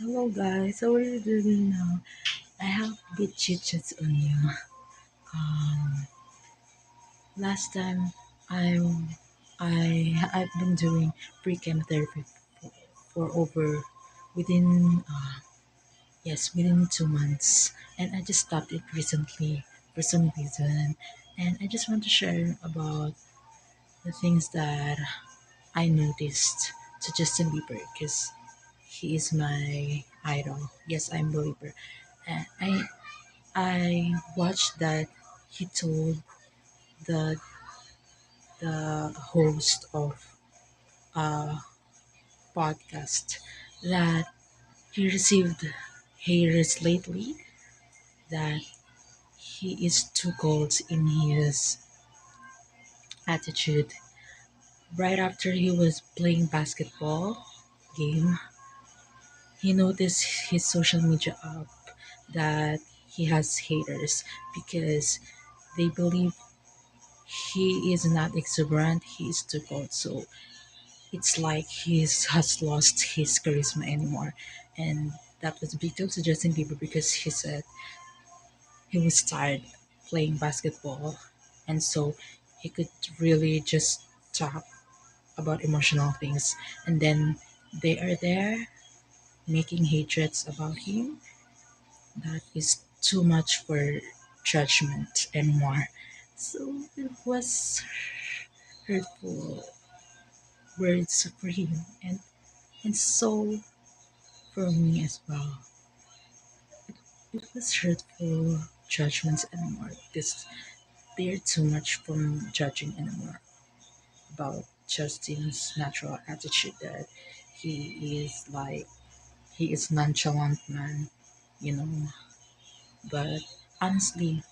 Hello guys, how are you doing now? I have good chit chats on you. Um, Last time I I've been doing pre-chem therapy for over within within 2 months, and I just stopped it recently for some reason, and I just want to share about the things that I noticed to Justin Bieber because he is my idol. Yes, I'm a believer. And I watched that he told the host of a podcast that he received haters lately, that he is too cold in his attitude. Right after he was playing basketball game, he noticed his social media up that he has haters because they believe he is not exuberant, he is too cold. So it's like he has lost his charisma anymore. And that was a big deal to Justin Bieber because he said he was tired playing basketball, and so he could really just talk about emotional things. And then they are there making hatreds about him. That is too much for judgment anymore. So it was hurtful words for him, and so for me as well. It was hurtful judgments anymore because they're too much from judging anymore about Justin's natural attitude that he is like he is nonchalant man, you know. But honestly,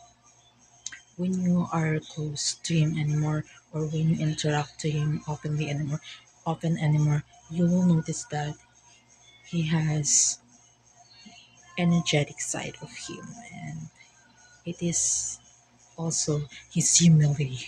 when you are close to him anymore, or when you interact to him often anymore, you will notice that he has energetic side of him, and it is also his humility.